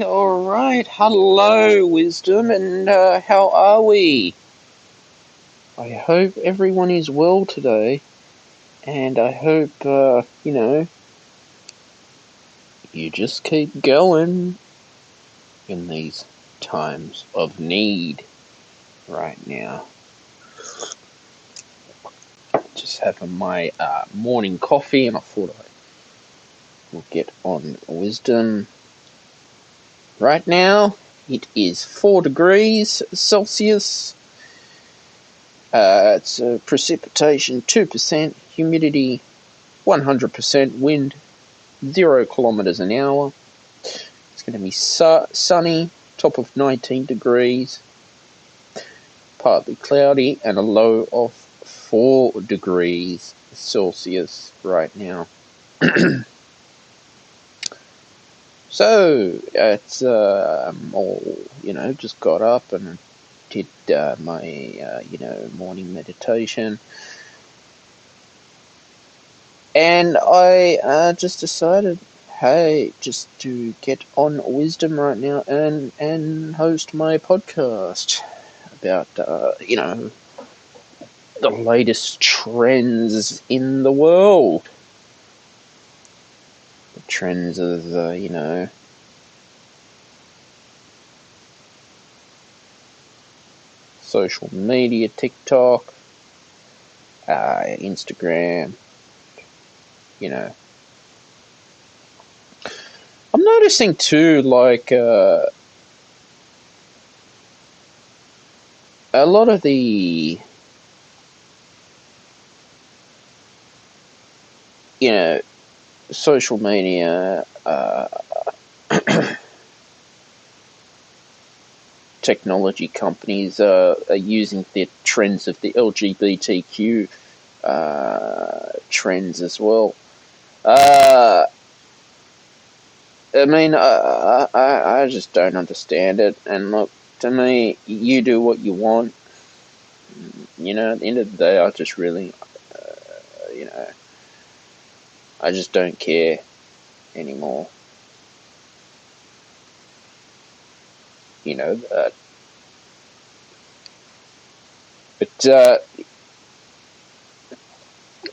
all right. Hello, Wisdom, and how are we? I hope everyone is well today, and I hope, you just keep going in these times of need right now. Just having my morning coffee, and I thought I will get on Wisdom. Right now, it is 4 degrees Celsius. It's precipitation 2%, humidity 100%, wind 0 kilometers an hour. It's going to be sunny, top of 19 degrees, partly cloudy, and a low of 4 degrees Celsius right now. So it's all, just got up and did my morning meditation, and I just decided, hey, just to get on Wisdom right now and host my podcast about the latest trends in the world. The trends of social media, TikTok, Instagram. I'm noticing too, like a lot of the social media technology companies are using the trends of the LGBTQ trends as well. I just don't understand it. And look, to me, you do what you want. At the end of the day, I just really, I just don't care anymore. But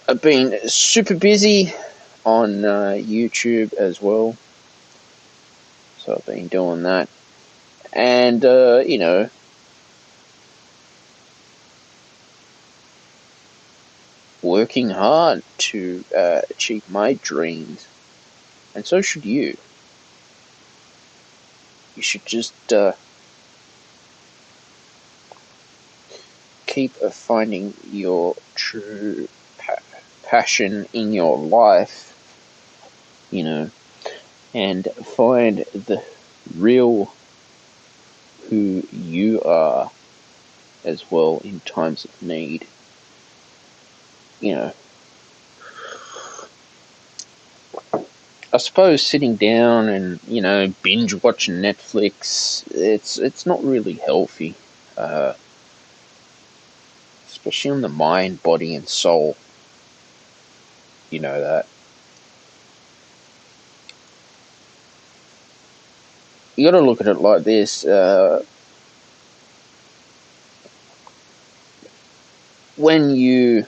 I've been super busy on YouTube as well. So I've been doing that. And, working hard to achieve my dreams. And so should you. You should just keep finding your true passion in your life, and find the real who you are as well in times of need. I suppose sitting down and binge watching Netflix, it's not really healthy, especially on the mind, body, and soul. You know that. You got to look at it like this. When you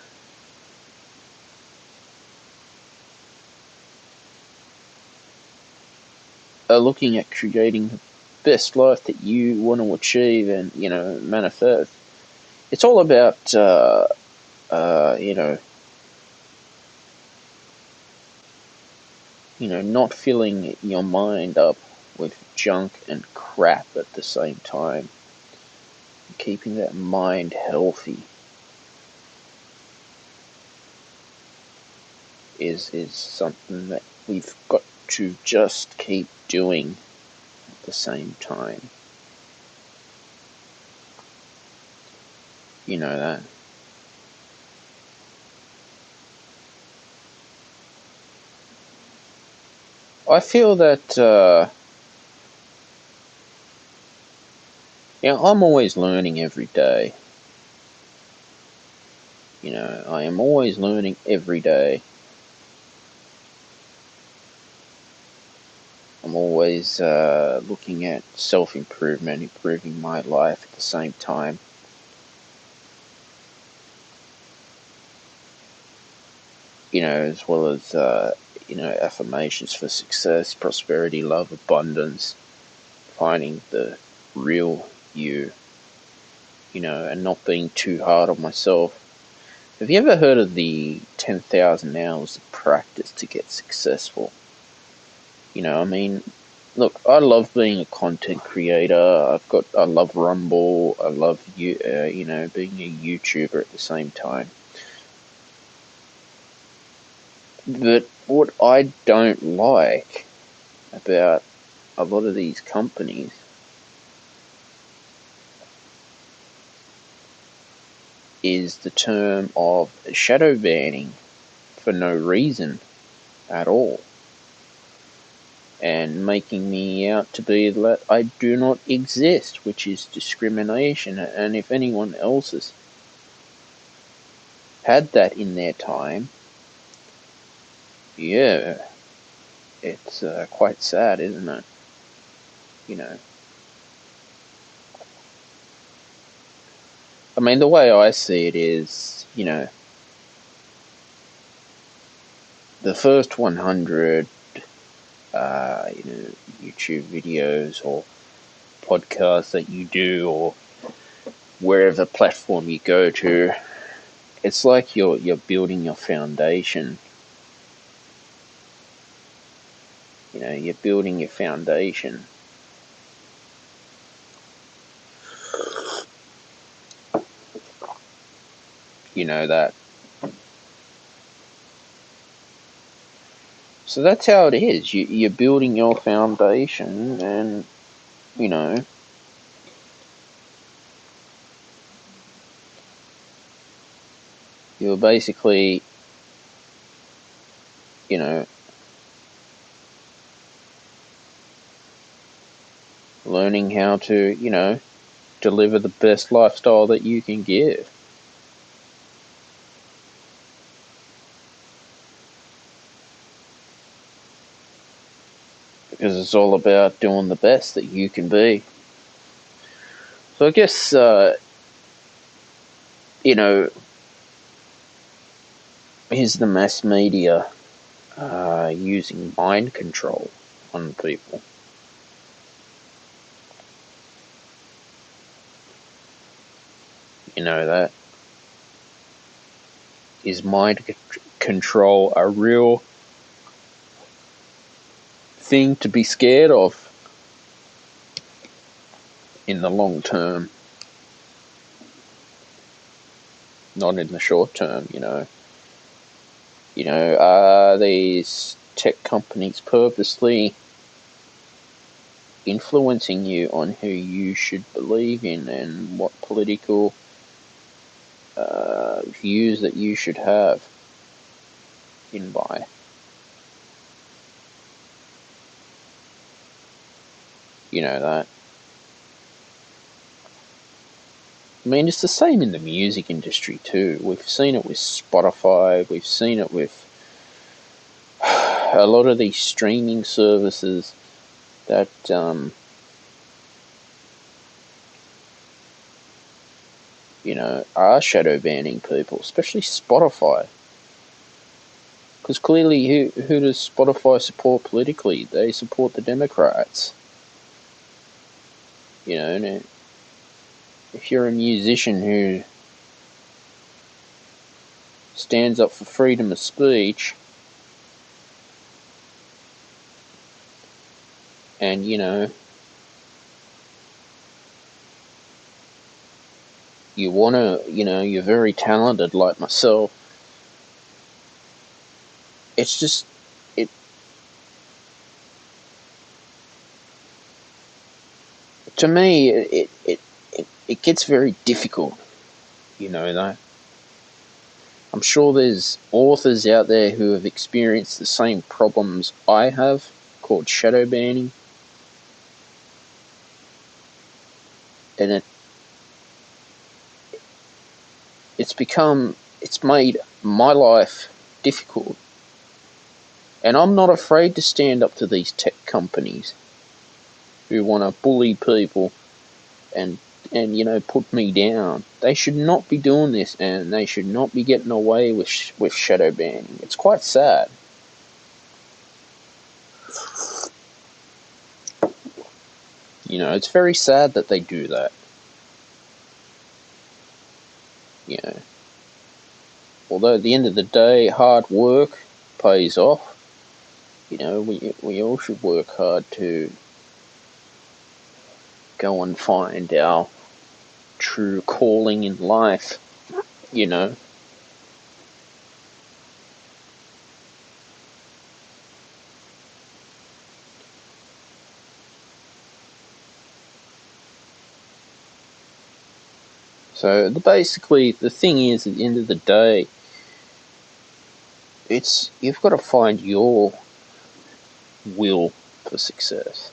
are looking at creating the best life that you want to achieve and manifest, it's all about not filling your mind up with junk and crap at the same time. Keeping that mind healthy is something that we've got to just keep doing at the same time. You know that. I feel that I'm always learning every day. I am always learning every day. I'm always looking at self-improvement, improving my life at the same time. As well as, affirmations for success, prosperity, love, abundance, finding the real you, and not being too hard on myself. Have you ever heard of the 10,000 hours of practice to get successful? Look, I love being a content creator. I love Rumble. I love being a YouTuber at the same time. But what I don't like about a lot of these companies is the term of shadow banning for no reason at all, and making me out to be that I do not exist, which is discrimination. And if anyone else has had that in their time, yeah, it's quite sad, isn't it? The way I see it is, the first 100, YouTube videos or podcasts that you do, or wherever platform you go to, it's like you're building your foundation. You're building your foundation. That. So that's how it is. You're building your foundation, and you're basically, learning how to, deliver the best lifestyle that you can give. Because it's all about doing the best that you can be. So I guess, is the mass media using mind control on people? That is mind control a real thing to be scared of in the long term, not in the short term? Are these tech companies purposely influencing you on who you should believe in and what political views that you should have in by? That. It's the same in the music industry too. We've seen it with Spotify. We've seen it with a lot of these streaming services that are shadow banning people, especially Spotify. Because clearly, who does Spotify support politically? They support the Democrats. And if you're a musician who stands up for freedom of speech, and you want to, you're very talented like myself, it's just, to me, it gets very difficult, that. I'm sure there's authors out there who have experienced the same problems I have, called shadow banning. And it's made my life difficult. And I'm not afraid to stand up to these tech companies who want to bully people and put me down. They should not be doing this, and they should not be getting away with shadow banning. It's quite sad. It's very sad that they do that. Although at the end of the day, hard work pays off. We all should work hard to go and find our true calling in life. So basically, the thing is, at the end of the day, you've got to find your will for success.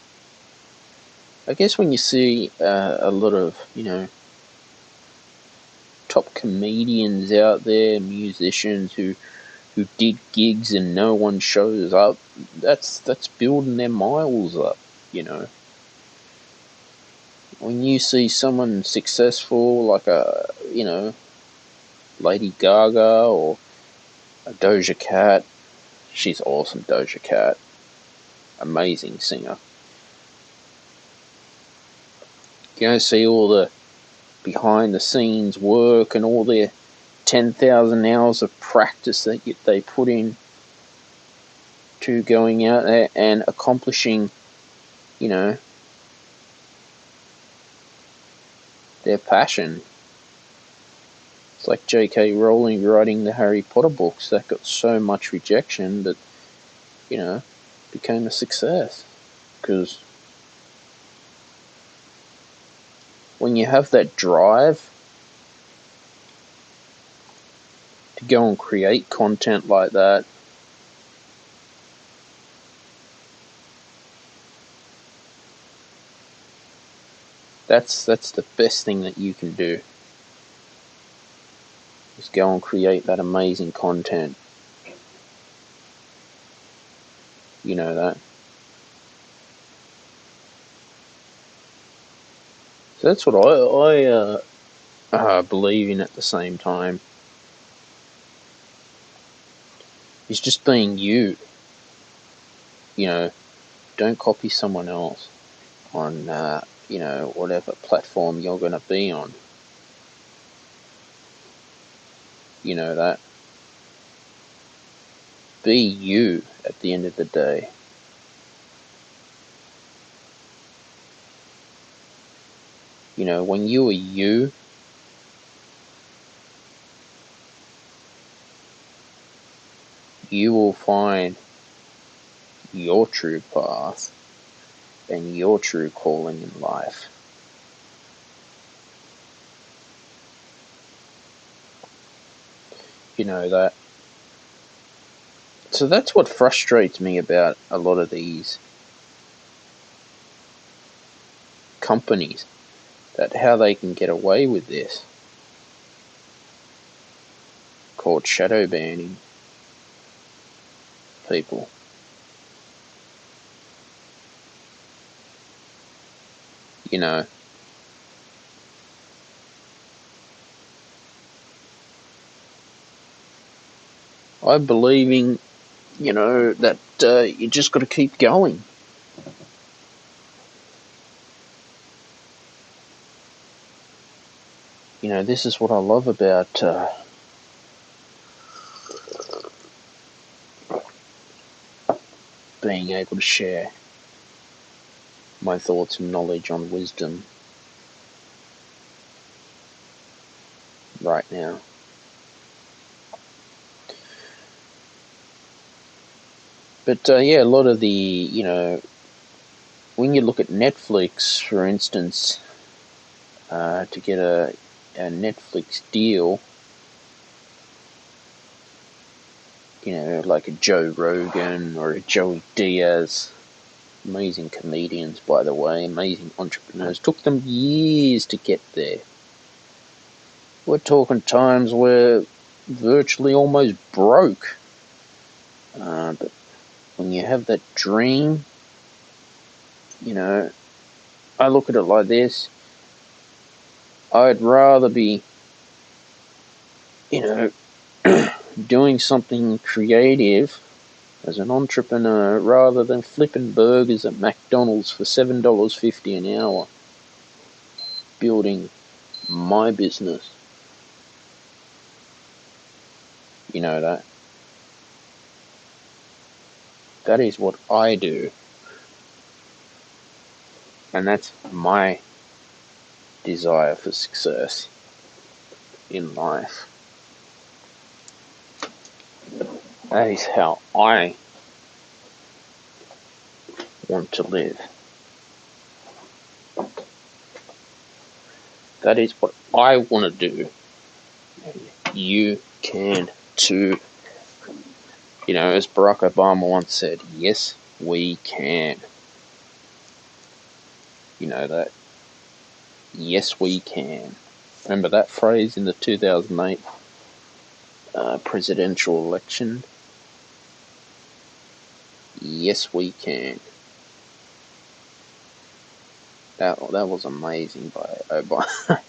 I guess when you see a lot of top comedians out there, musicians who did gigs and no one shows up, that's building their miles up. When you see someone successful like a Lady Gaga or a Doja Cat, she's awesome. Doja Cat, amazing singer. See all the behind the scenes work and all their 10,000 hours of practice that they put in to going out there and accomplishing, their passion. It's like J.K. Rowling writing the Harry Potter books that got so much rejection that, became a success. Because when you have that drive to go and create content like that, that's the best thing that you can do. Just go and create that amazing content. You know that. So that's what I believe in at the same time. It's just being you. Don't copy someone else on, whatever platform you're going to be on. You know that. Be you at the end of the day. When you are you, you will find your true path and your true calling in life. You know that. So that's what frustrates me about a lot of these companies, that how they can get away with this, called shadow banning people. I believe in, that you just got to keep going. This is what I love about being able to share my thoughts and knowledge on wisdom right now. But a lot of the, when you look at Netflix, for instance, to get a Netflix deal, like a Joe Rogan or a Joey Diaz, amazing comedians, by the way, amazing entrepreneurs, took them years to get there. We're talking times where virtually almost broke. But when you have that dream, I look at it like this. I'd rather be, doing something creative as an entrepreneur rather than flipping burgers at McDonald's for $7.50 an hour, building my business. You know that. That is what I do. And that's my desire for success in life. That is how I want to live. That is what I want to do. You can too. As Barack Obama once said, yes, we can. You know that. Yes, we can. Remember that phrase in the 2008 presidential election? Yes, we can. That was amazing by Obama.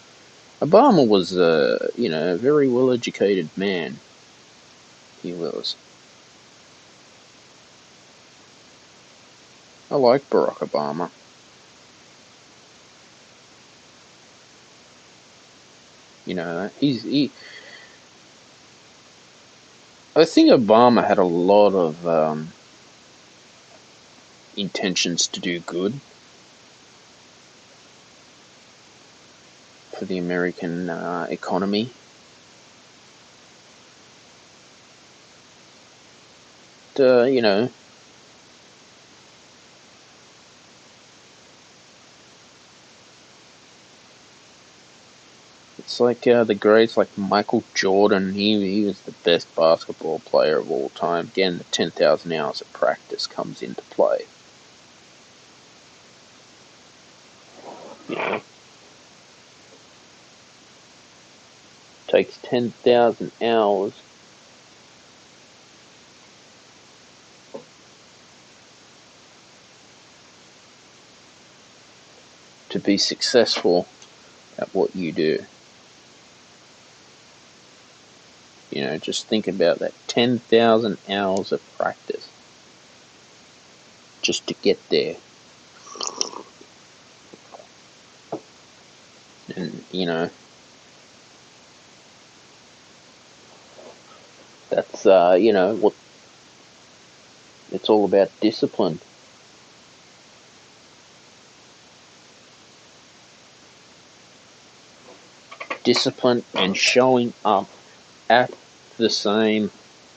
Obama was a very well-educated man. He was. I like Barack Obama. I think Obama had a lot of intentions to do good for the American economy. It's like the greats like Michael Jordan. He was the best basketball player of all time. Again, the 10,000 hours of practice comes into play. Takes 10,000 hours to be successful at what you do. Just think about that. 10,000 hours of practice just to get there. And, that's, what it's all about: discipline. Discipline and showing up at the same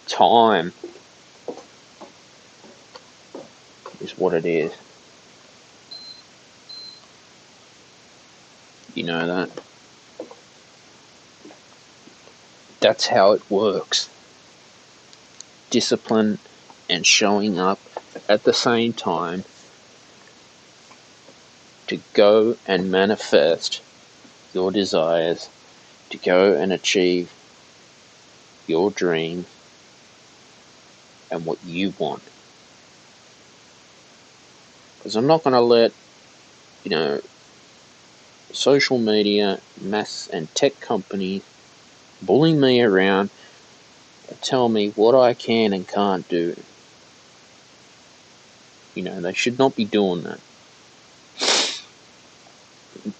time is what it is. You know that. That's how it works. Discipline and showing up at the same time to go and manifest your desires, to go and achieve your dream and what you want. Because I'm not going to let, social media, mass and tech companies bully me around and tell me what I can and can't do. They should not be doing that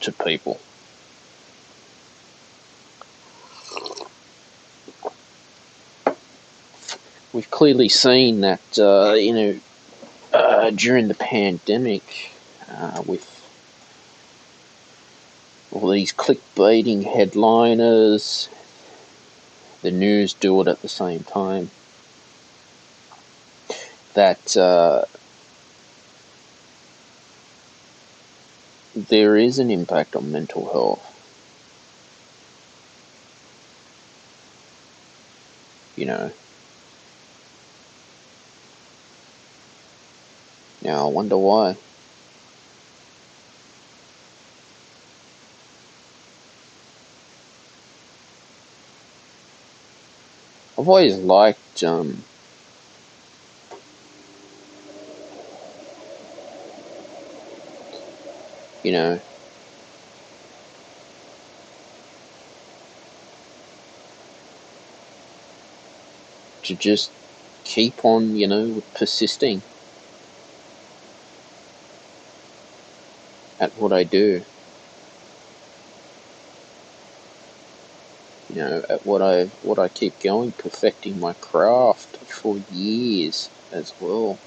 to people. We've clearly seen that, during the pandemic, with all these clickbaiting headliners, the news do it at the same time, that there is an impact on mental health. Now I wonder why. I've always liked you know, to just keep on, persisting at what I do, at what I keep going, perfecting my craft for years as well.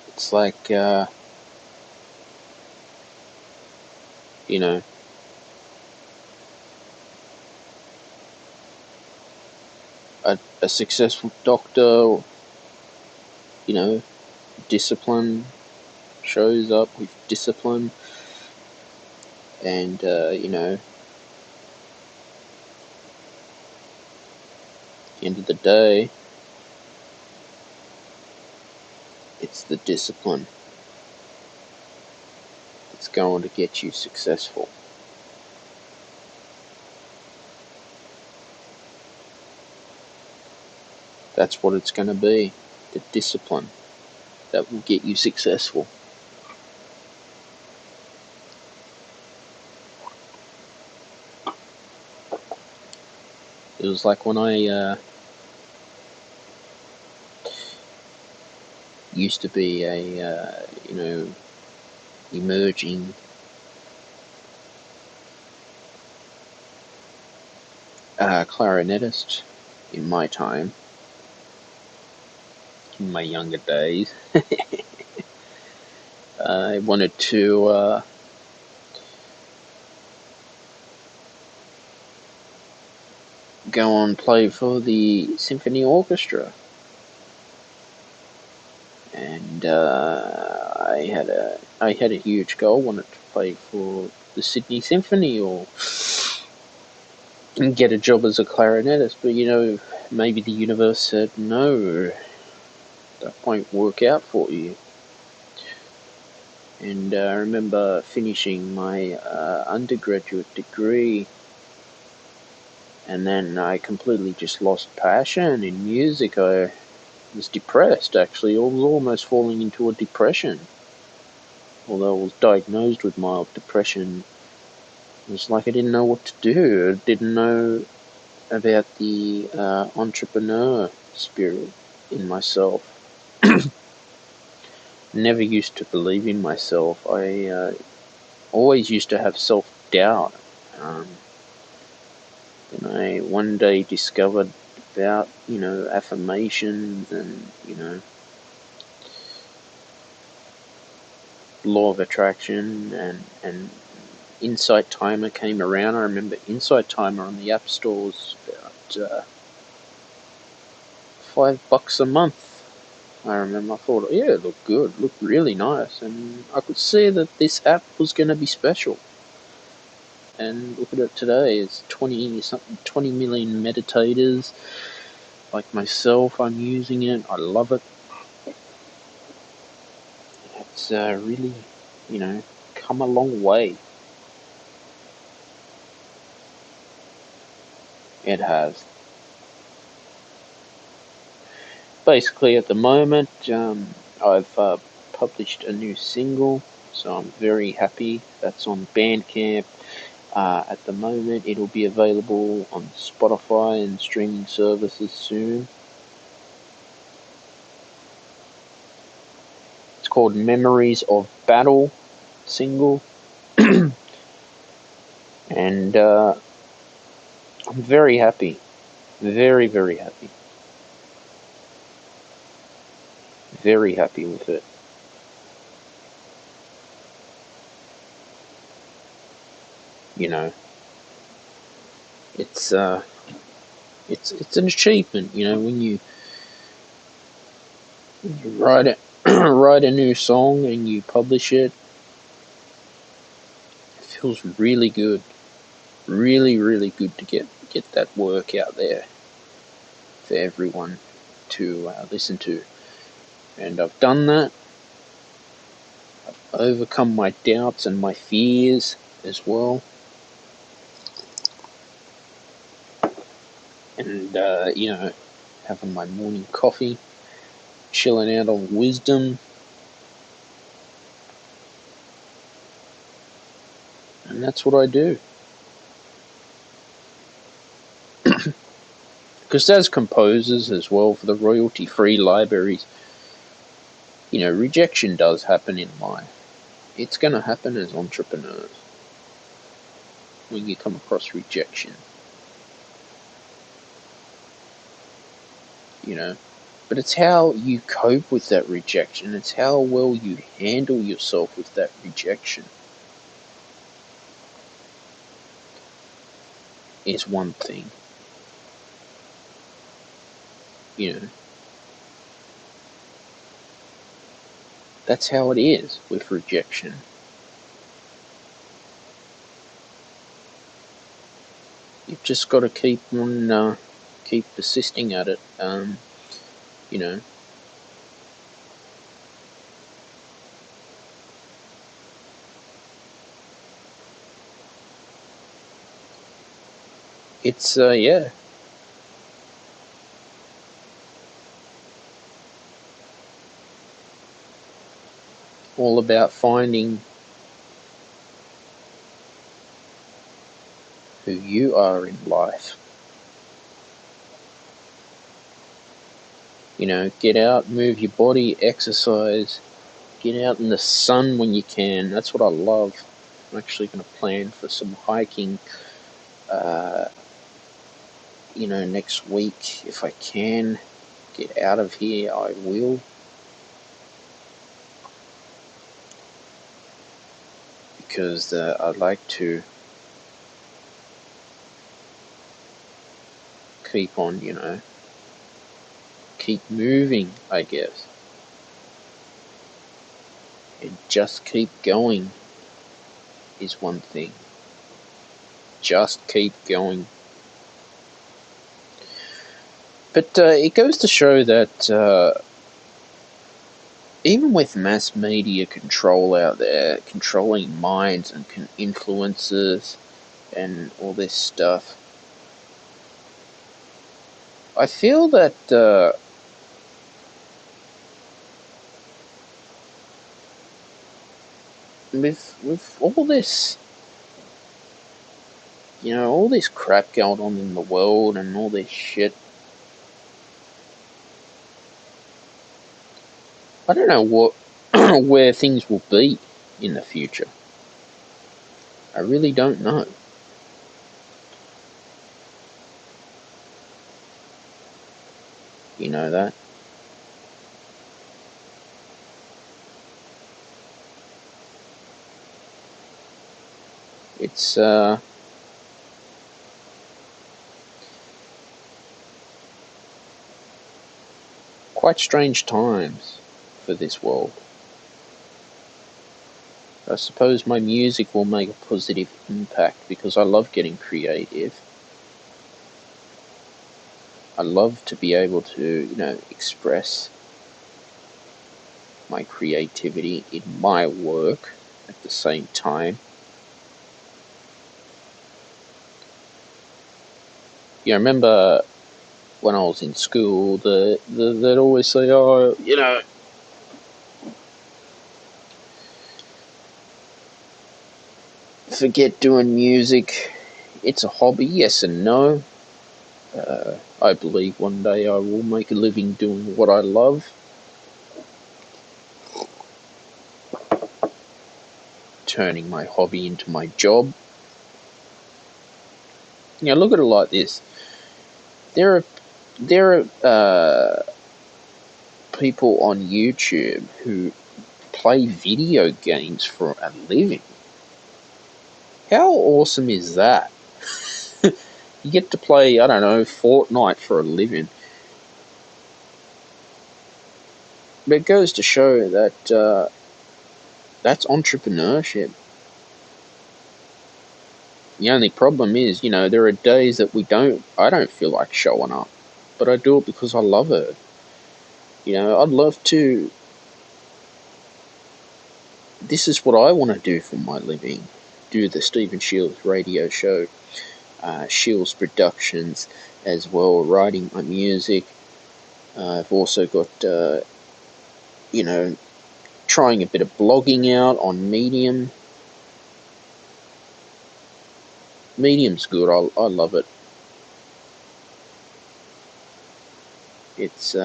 It's like, a successful doctor, discipline shows up with discipline, and, at the end of the day, it's the discipline that's going to get you successful. That's what it's going to be, the discipline that will get you successful. It was like when I used to be a, emerging clarinetist in my time, in my younger days. I wanted to go on play for the symphony orchestra, and I had a huge goal. Wanted to play for the Sydney Symphony or get a job as a clarinetist, but maybe the universe said no, that won't work out for you. And I remember finishing my undergraduate degree, and then I completely just lost passion in music. I was depressed, actually. I was almost falling into a depression. Although I was diagnosed with mild depression, it was like I didn't know what to do. I didn't know about the entrepreneur spirit in myself. Never used to believe in myself. I always used to have self-doubt. And I one day discovered about, affirmations and, law of attraction, and Insight Timer came around. I remember Insight Timer on the App Store was about $5 a month. I remember I thought, yeah, it looked good, looked really nice, and I could see that this app was going to be special. And look at it today, it's 20 million meditators like myself. I'm using it, I love it. It's really, come a long way. It has. Basically, at the moment, I've published a new single, so I'm very happy. That's on Bandcamp. At the moment, it'll be available on Spotify and streaming services soon. It's called Memories of Battle single. And I'm very happy. Very, very happy. Very happy with it. It's an achievement, when you write it, write a new song and you publish it. It feels really good, really, really good to get that work out there for everyone to listen to. And I've done that. I've overcome my doubts and my fears as well. And having my morning coffee, chilling out on wisdom, And that's what I do. Because as composers as well, for the royalty-free libraries, rejection does happen in life. It's going to happen as entrepreneurs when you come across rejection. But it's how you cope with that rejection. It's how well you handle yourself with that rejection is one thing. That's how it is with rejection. You've just got to keep persisting at it. It's all about finding who you are in life. Get out, move your body, exercise, get out in the sun when you can. That's what I love. I'm actually going to plan for some hiking, next week. If I can get out of here, I will. Because I'd like to keep on, keep moving, I guess. And just keep going is one thing. Just keep going. But it goes to show that even with mass media control out there, controlling minds and influences and all this stuff, I feel that with all this, all this crap going on in the world and all this shit, I don't know what where things will be in the future. I really don't know. You know that? It's quite strange times for this world. I suppose my music will make a positive impact because I love getting creative. I love to be able to, express my creativity in my work at the same time. I remember when I was in school, they'd always say, "Oh, forget doing music. It's a hobby, yes and no. I believe one day I will make a living doing what I love. Turning my hobby into my job. Look at it like this. There are people on YouTube who play video games for a living. How awesome is that? You get to play, I don't know, Fortnite for a living. But it goes to show that that's entrepreneurship. The only problem is, there are days that I don't feel like showing up. But I do it because I love it. I'd love to. This is what I want to do for my living. Do the Stephen Shields radio show. Shields Productions as well, writing my music. I've also got, trying a bit of blogging out on Medium. Medium's good. I love it. It's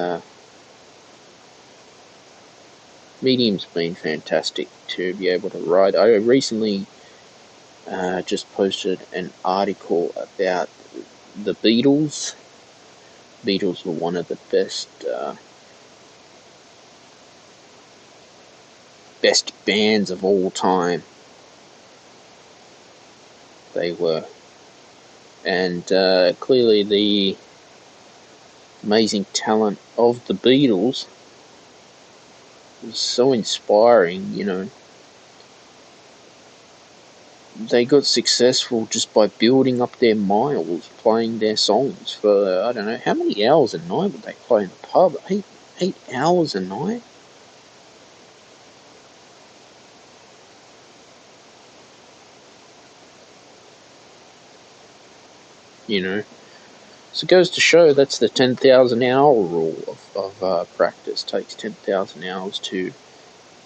medium's been fantastic to be able to write. I recently just posted an article about the Beatles. Beatles were one of the best bands of all time. They were, and clearly the amazing talent of the Beatles was so inspiring. You know, they got successful just by building up their miles, playing their songs for, I don't know, how many hours a night would they play in the pub? 8 hours a night? You know, so it goes to show that's the 10,000 hour rule of practice. It takes 10,000 hours to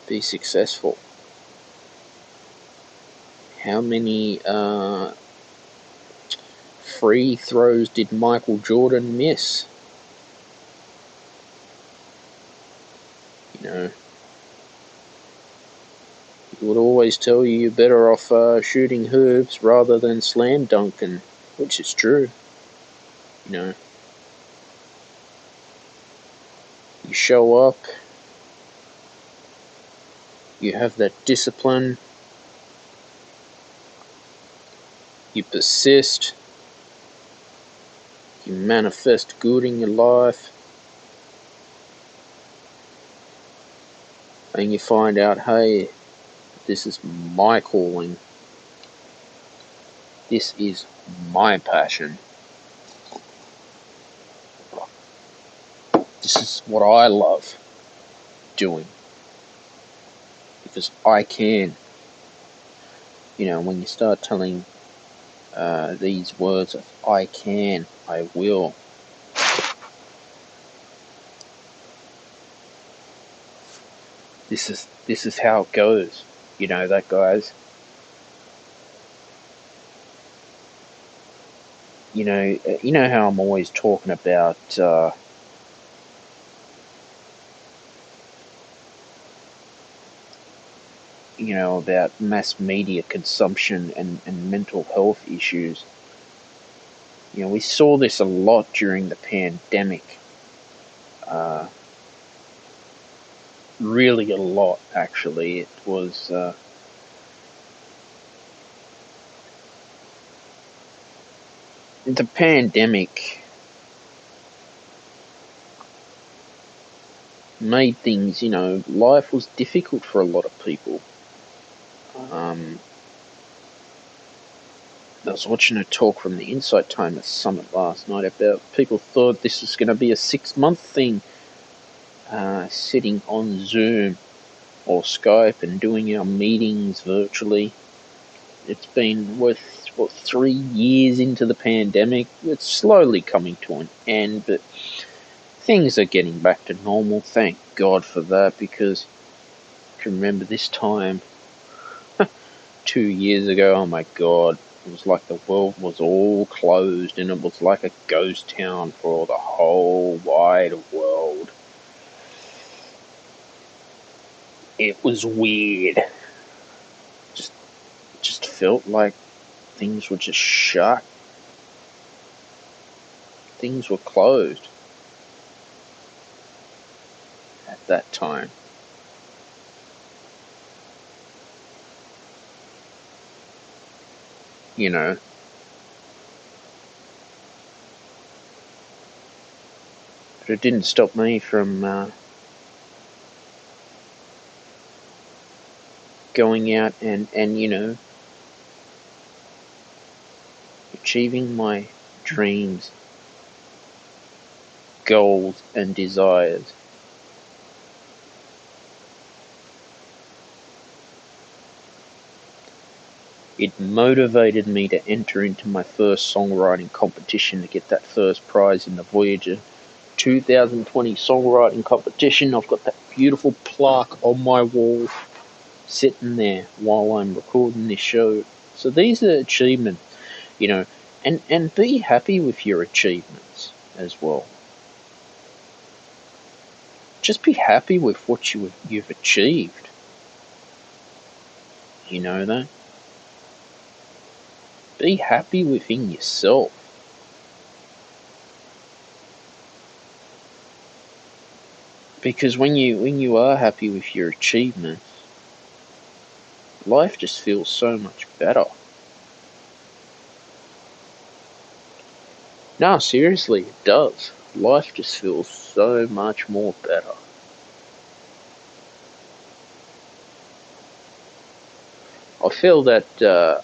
be successful. How many free throws did Michael Jordan miss? You know, he would always tell you you're better off shooting hoops rather than slam dunking, which is true. You know, you show up, you have that discipline, you persist, you manifest good in your life, and you find out, hey, this is my calling. This is my passion. This is what I love doing. Because I can. You know, when you start telling these words of I can, I will. This is how it goes. You know that, guys. You know how I'm always talking about about mass media consumption and mental health issues. You know, we saw this a lot during the pandemic. Really a lot, actually. It was the pandemic made things, life was difficult for a lot of people. I was watching a talk from the Insight Timer Summit last night about people thought this was going to be a 6-month thing, sitting on Zoom or Skype and doing our meetings virtually. It's been 3 years into the pandemic. It's slowly coming to an end, but things are getting back to normal. Thank God for that, because I can remember this time 2 years ago, oh my God, it was like the world was all closed and it was like a ghost town for the whole wide world. It was weird. Just felt like things were just shut. Things were closed at that time. You know, but it didn't stop me from going out and achieving my dreams, goals, and desires. It motivated me to enter into my first songwriting competition to get that first prize in the Voyager 2020 songwriting competition. I've got that beautiful plaque on my wall sitting there while I'm recording this show. So these are achievements. you know, and be happy with your achievements as well. Just be happy with what you've achieved. You know that? Be happy within yourself. Because when you are happy with your achievements, life just feels so much better. No, seriously, it does. Life just feels so much more better. I feel that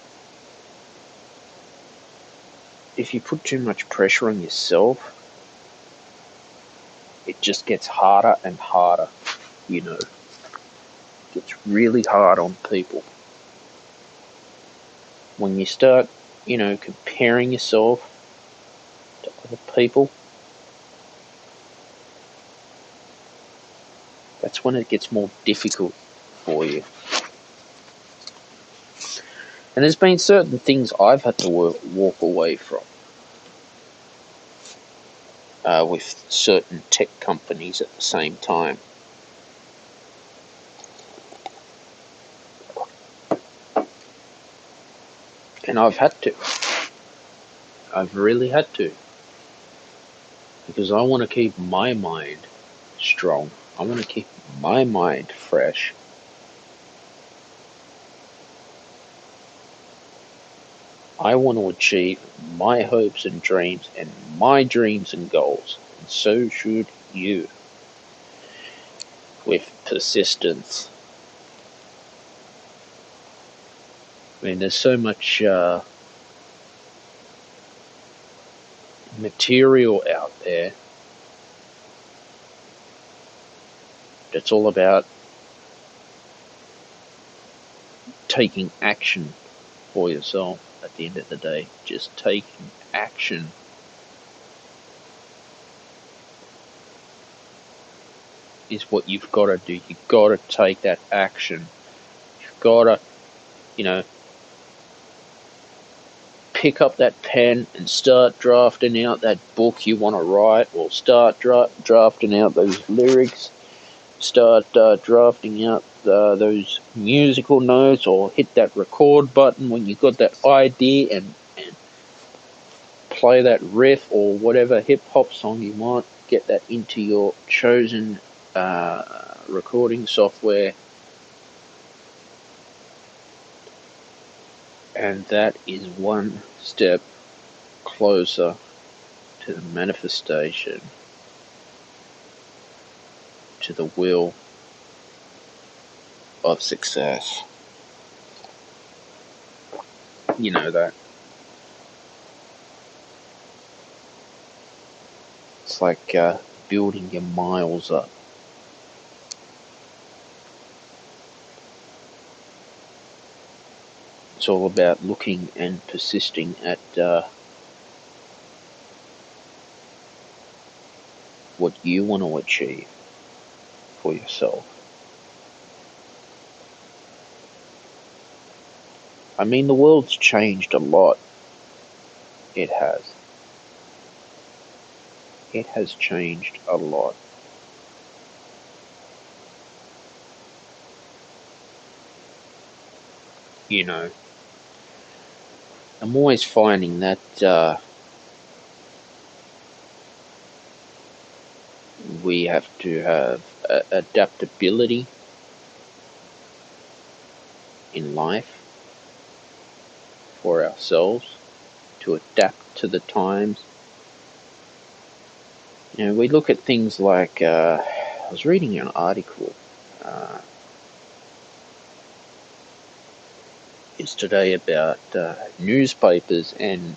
if you put too much pressure on yourself, it just gets harder and harder, you know. It gets really hard on people. When you start, comparing yourself to other people, that's when it gets more difficult for you. And there's been certain things I've had to walk away from with certain tech companies at the same time. And I've had to. I've really had to. Because I want to keep my mind strong. I want to keep my mind fresh. I want to achieve my hopes and dreams and my dreams and goals. And so should you. With persistence. I mean, there's so much material out there that's all about taking action for yourself at the end of the day. Just taking action. Is what you've got to do. You've got to take that action. You've got to, pick up that pen and start drafting out that book you want to write, or start drafting out those lyrics, start drafting out those musical notes, or hit that record button when you've got that idea and play that riff or whatever hip-hop song you want. Get that into your chosen recording software, and that is one step closer to the manifestation, to the will of success. You know that. It's like building your miles up. It's all about looking and persisting at what you want to achieve for yourself. I mean, the world's changed a lot. It has. It has changed a lot. You know, I'm always finding that we have to have adaptability in life for ourselves, to adapt to the times. We look at things like, I was reading an article yesterday about newspapers, and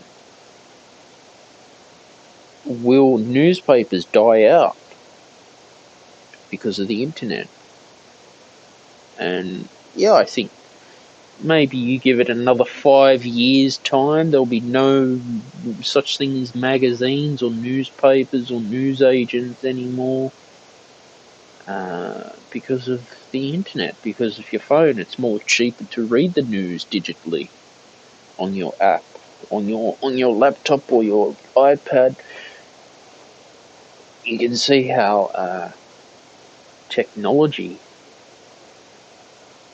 will newspapers die out because of the internet? And yeah, I think maybe you give it another 5 years' time, there'll be no such thing as magazines or newspapers or news agents anymore, because of the internet, because of your phone. It's more cheaper to read the news digitally on your app on your laptop or your iPad, you can see how technology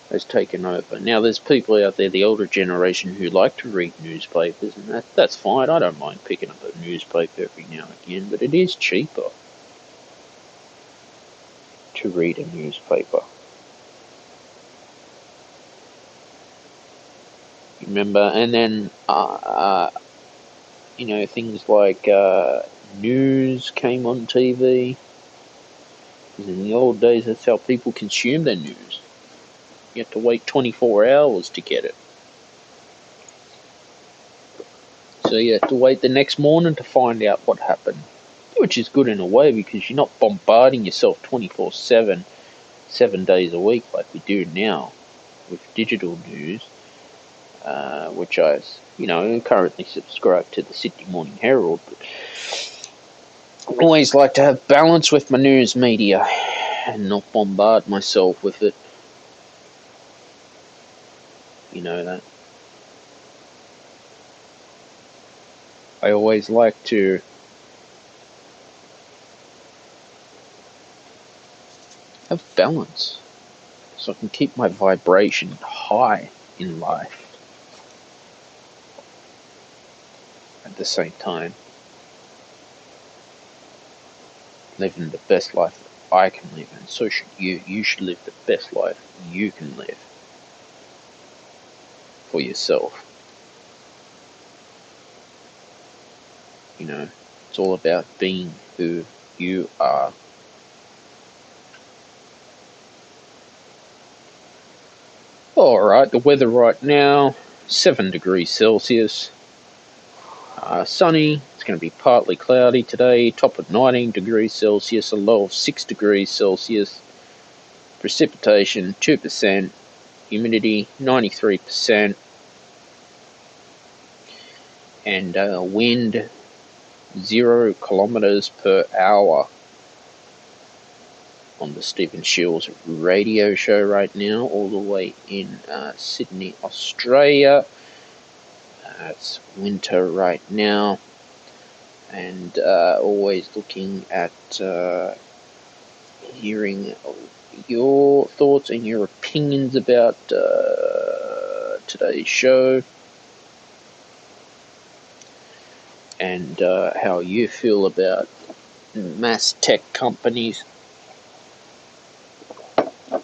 has taken over. Now, there's people out there, the older generation, who like to read newspapers, and that's fine. I don't mind picking up a newspaper every now and again, but it is cheaper to read a newspaper. Remember, and then things like news came on TV. Because in the old days, that's how people consumed their news. You had to wait 24 hours to get it. So you have to wait the next morning to find out what happened. Which is good in a way, because you're not bombarding yourself 24/7, 7 days a week like we do now with digital news, which I currently subscribe to the Sydney Morning Herald. But I always like to have balance with my news media and not bombard myself with it. You know that. I always like to have balance so I can keep my vibration high in life at the same time. Living the best life that I can live, and so should you. You should live the best life you can live for yourself. It's all about being who you are. Alright, the weather right now, 7 degrees Celsius. Sunny. It's going to be partly cloudy today. Top of 19 degrees Celsius, a low of 6 degrees Celsius. Precipitation 2%. Humidity 93%. And wind 0 kilometers per hour on the Stephen Shields radio show right now, all the way in Sydney, Australia. It's winter right now, and always looking at hearing your thoughts and your opinions about today's show, and how you feel about mass tech companies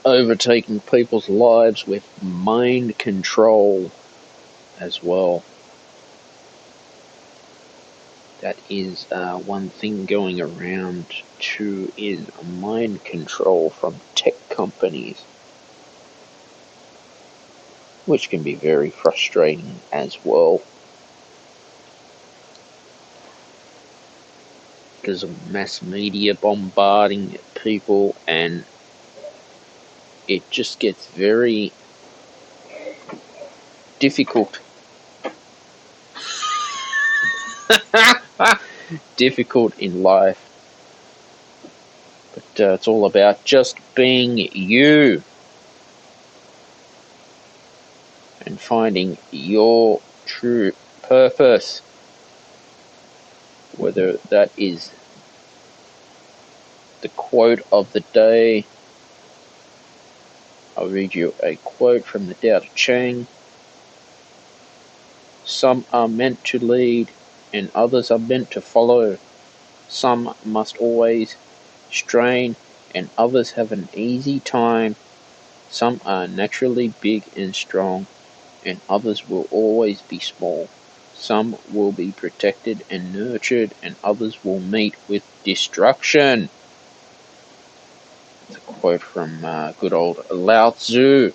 overtaking people's lives with mind control as well. That is one thing going around too, is mind control from tech companies, which can be very frustrating as well, because of mass media bombarding people, and it just gets very difficult in life. But it's all about just being you and finding your true purpose, whether that is the quote of the day. I'll read you a quote from the Tao Te Ching. Some are meant to lead, and others are meant to follow. Some must always strain, and others have an easy time. Some are naturally big and strong, and others will always be small. Some will be protected and nurtured, and others will meet with destruction. It's a quote from good old Lao Tzu.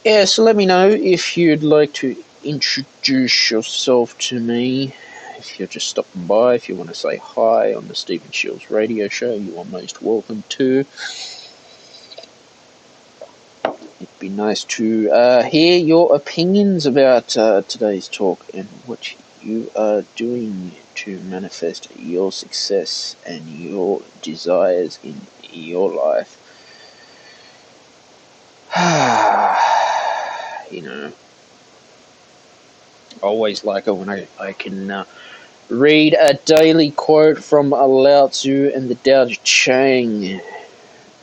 Yeah, so let me know if you'd like to introduce yourself to me. If you're just stopping by, if you want to say hi on the Stephen Shields radio show, you are most welcome to. It'd be nice to hear your opinions about today's talk and what you are doing to manifest your success and your desires in your life. always like it when I can read a daily quote from Lao Tzu and the Tao Te Ching.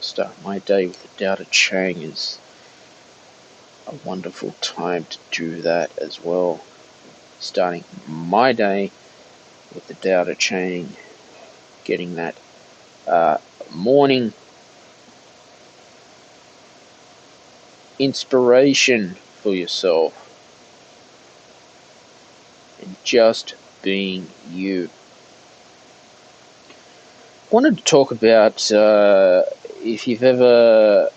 Start my day with the Tao Te Ching is a wonderful time to do that as well. Starting my day with the Tao Te Ching, getting that morning inspiration for yourself, and just being you. I wanted to talk about if you've ever,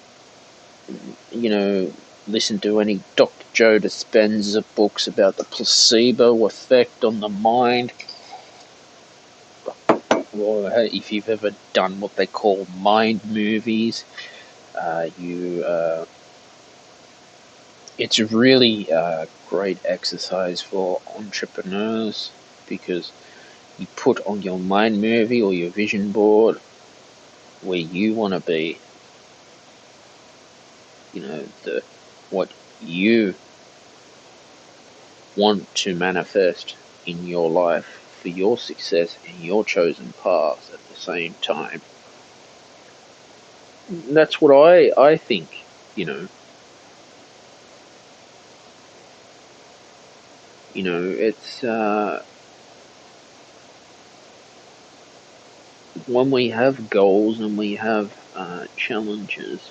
listened to any Dr. Joe Dispenza books about the placebo effect on the mind, or if you've ever done what they call mind movies. It's really a great exercise for entrepreneurs, because you put on your mind movie or your vision board where you want to be, what you want to manifest in your life for your success and your chosen path at the same time. That's what I think, it's when we have goals and we have challenges,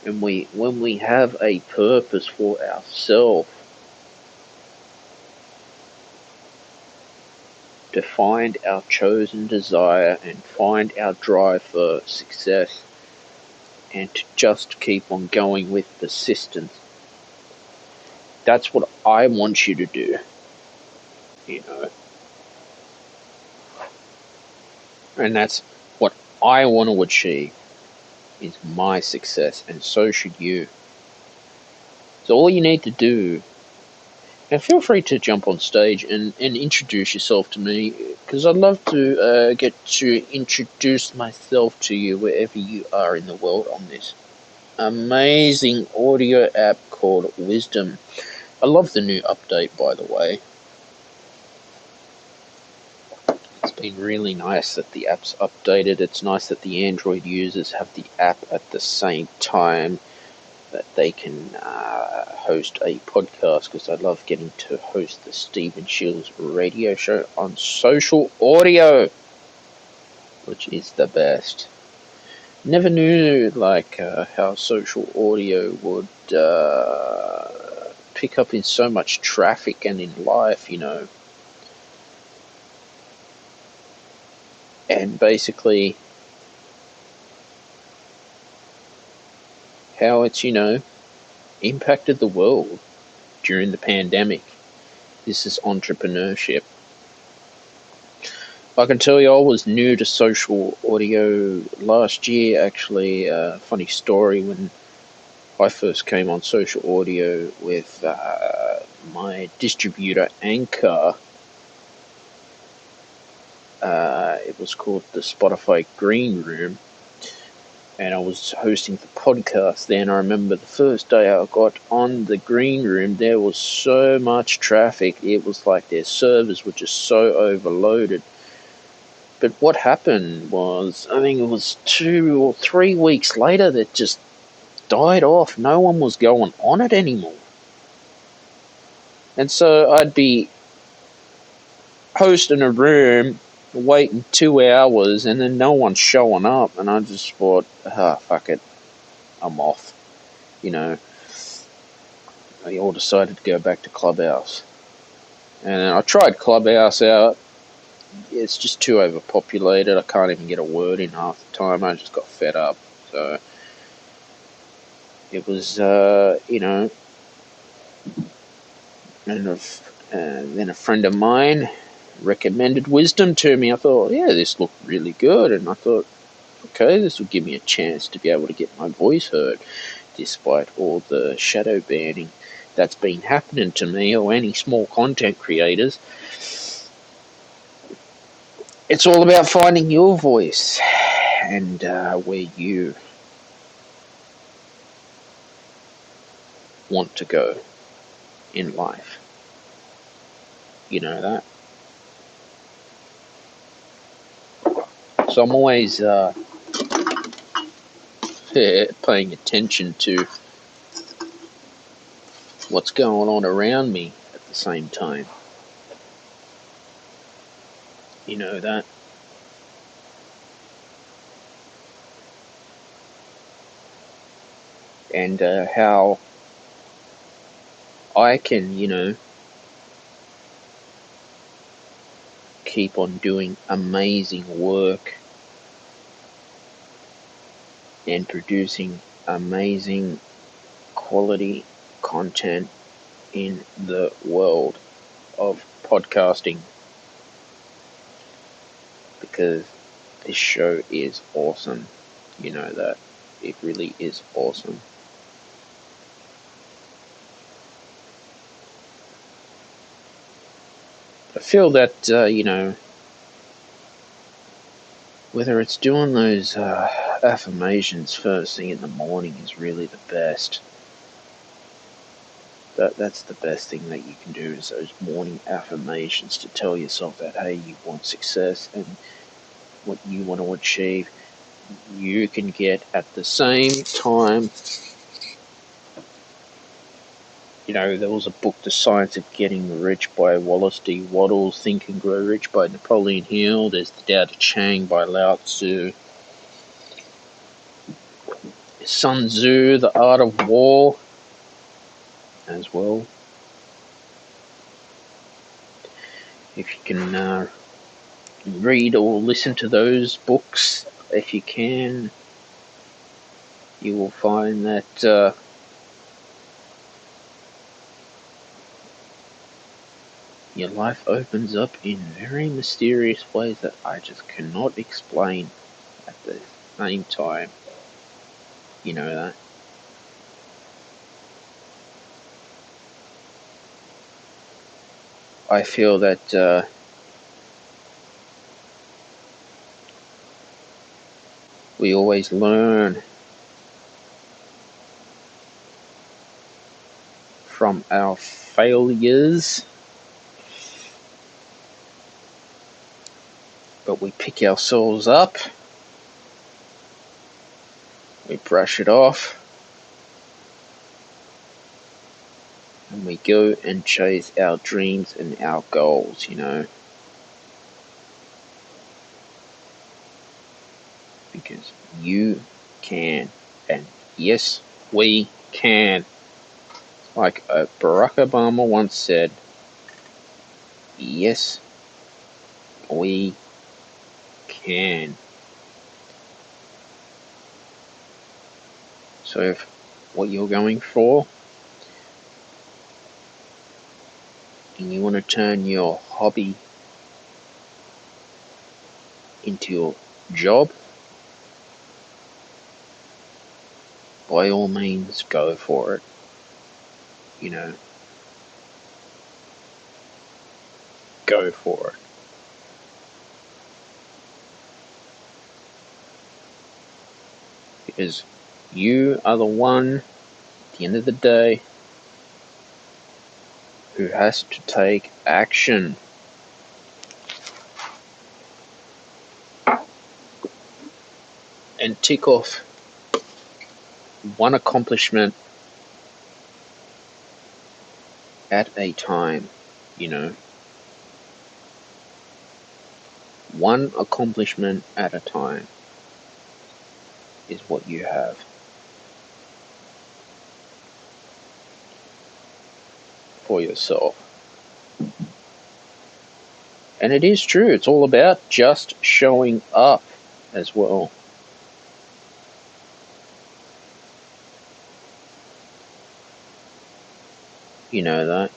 and when we have a purpose for ourselves to find our chosen desire and find our drive for success, and to just keep on going with persistence. That's what I want you to do, and that's what I want to achieve, is my success, and so should you. So all you need to do, and feel free to jump on stage and introduce yourself to me, because I'd love to get to introduce myself to you wherever you are in the world on this amazing audio app called Wisdom. I love the new update, by the way. It's been really nice that the app's updated. It's nice that the Android users have the app at the same time that they can host a podcast, because I love getting to host the Stephen Shields radio show on social audio, which is the best. Never knew how social audio would pick up in so much traffic and in life, and basically how it's, impacted the world during the pandemic. This is entrepreneurship. I can tell you, I was new to social audio last year, actually. Funny story, when I first came on social audio with my distributor Anchor, it was called the Spotify Green Room, and I was hosting the podcast then. I remember the first day I got on the Green Room, there was so much traffic. It was like their servers were just so overloaded. But what happened was, I think it was 2 or 3 weeks later, that just died off. No one was going on it anymore. And so I'd be hosting a room, waiting 2 hours, and then no one's showing up. And I just thought, fuck it, I'm off. I all decided to go back to Clubhouse. And I tried Clubhouse out. It's just too overpopulated. I can't even get a word in half the time. I just got fed up. So it was, and then a friend of mine recommended Wisdom to me. I thought, yeah, this looked really good. And I thought, okay, this will give me a chance to be able to get my voice heard, despite all the shadow banning that's been happening to me or any small content creators. It's all about finding your voice and where you want to go in life. You know that? So I'm always paying attention to what's going on around me at the same time. You know that? And how I can, keep on doing amazing work and producing amazing quality content in the world of podcasting, because this show is awesome. You know that. It really is awesome. I feel that, whether it's doing those affirmations first thing in the morning is really the best. That's the best thing that you can do, is those morning affirmations to tell yourself that, hey, you want success and what you want to achieve, you can get at the same time. There was a book, The Science of Getting Rich by Wallace D. Wattles, Think and Grow Rich by Napoleon Hill, there's The Tao Te Ching by Lao Tzu, Sun Tzu, The Art of War as well. If you can read or listen to those books, if you can, you will find that your life opens up in very mysterious ways that I just cannot explain at the same time. You know that. I feel that we always learn from our failures, but we pick ourselves up, we brush it off, and we go and chase our dreams and our goals, because you can, and yes, we can. Like Barack Obama once said, yes, we can. So if what you're going for, and you want to turn your hobby into your job, by all means go for it. Go for it. Because you are the one, at the end of the day, who has to take action. And tick off one accomplishment at a time, One accomplishment at a time is what you have. For yourself. And it is true, it's all about just showing up as well. You know that.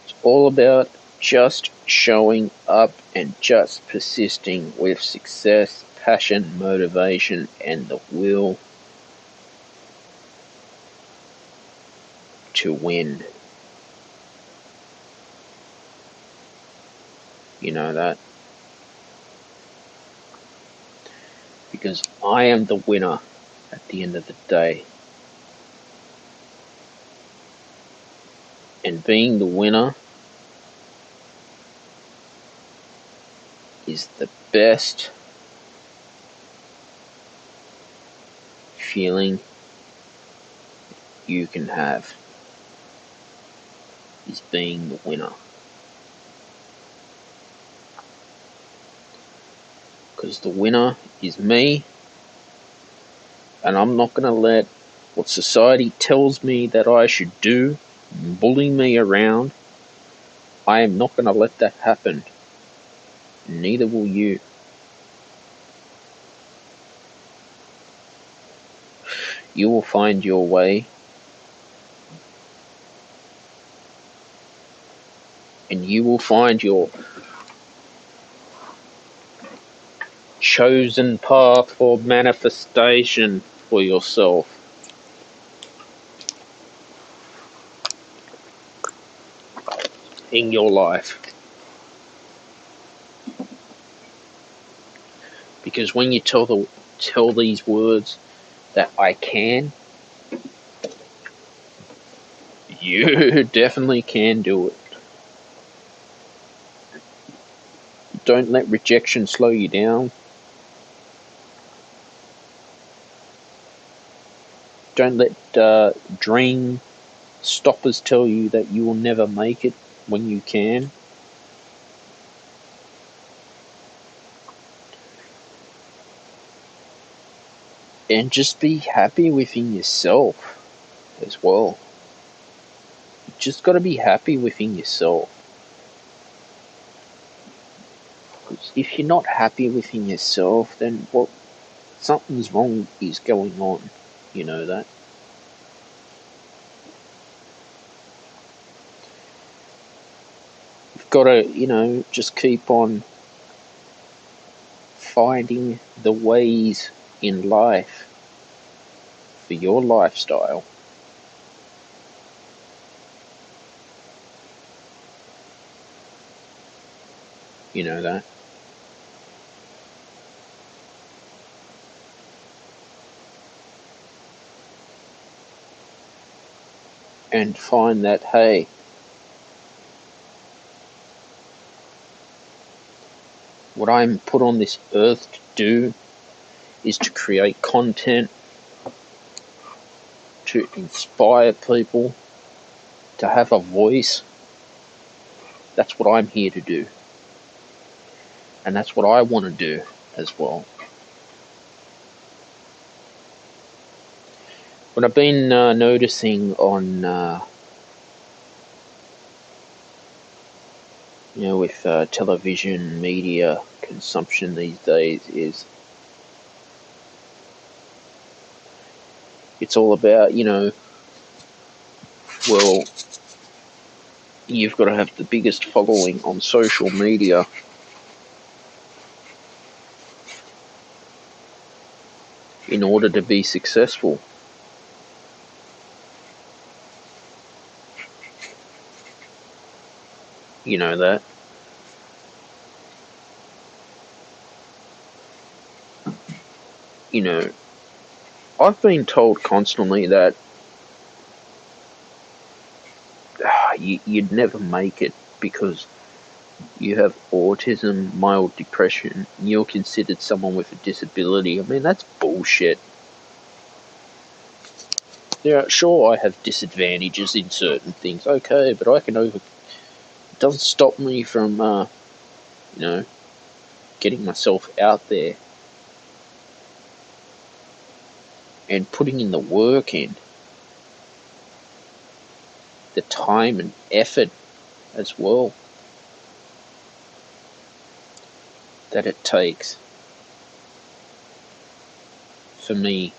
It's all about just showing up and just persisting with success, passion, motivation, and the will to win. You know that? Because I am the winner at the end of the day. And being the winner is the best feeling you can have, is being the winner. Because the winner is me, and I'm not going to let what society tells me that I should do bully me around. I am not going to let that happen. Neither will you. You will find your way, and you will find your chosen path for manifestation for yourself. In your life. Because when you tell these words that I can, you definitely can do it. Don't let rejection slow you down. Don't let dream stoppers tell you that you will never make it when you can. And just be happy within yourself as well. You just got to be happy within yourself. Because if you're not happy within yourself, then something's wrong is going on. You know that. You've got to, just keep on finding the ways in life for your lifestyle. You know that. And find that, hey, what I'm put on this earth to do is to create content, to inspire people, to have a voice. That's what I'm here to do. And that's what I want to do as well. What I've been noticing on, with television media consumption these days is it's all about, well, you've got to have the biggest following on social media in order to be successful. You know that. I've been told constantly that you'd never make it because you have autism, mild depression, and you're considered someone with a disability. I mean, that's bullshit. Yeah, sure, I have disadvantages in certain things, okay, but it doesn't stop me from, getting myself out there and putting in the work in, the time and effort as well that it takes for me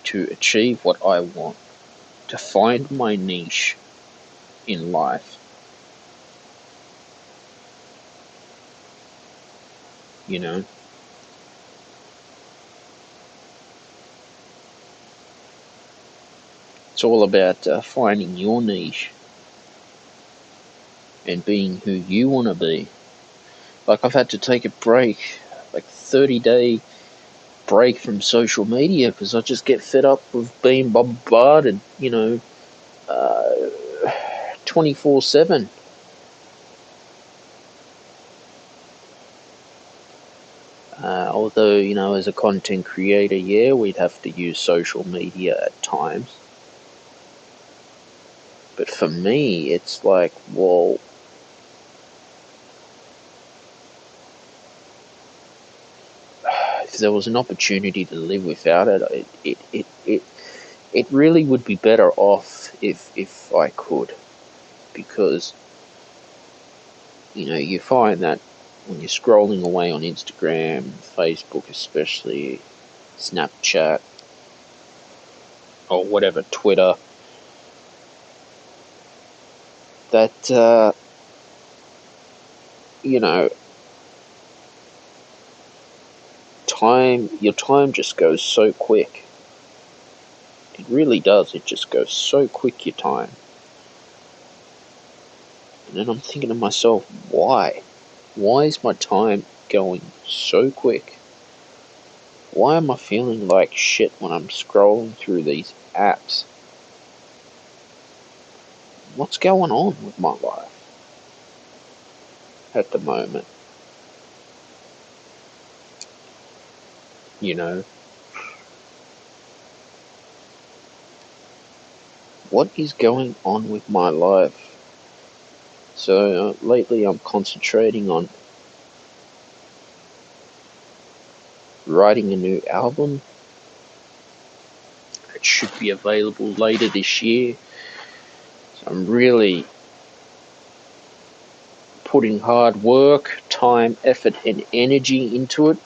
to achieve what I want, to find my niche in life. It's all about finding your niche and being who you want to be. Like, I've had to take a break, like 30-day break from social media because I just get fed up with being bombarded, 24/7. Although, as a content creator, yeah, we'd have to use social media at times. But for me, it's like, well, if there was an opportunity to live without it really would be better off if I could, because you find that when you're scrolling away on Instagram, Facebook especially, Snapchat, or whatever, Twitter, that your time just goes so quick. It really does. It just goes so quick, your time. And then I'm thinking to myself, why? Why is my time going so quick? Why am I feeling like shit when I'm scrolling through these apps? What's going on with my life at the moment? What is going on with my life? So lately I'm concentrating on writing a new album. It should be available later this year. So I'm really putting hard work, time, effort, and energy into it.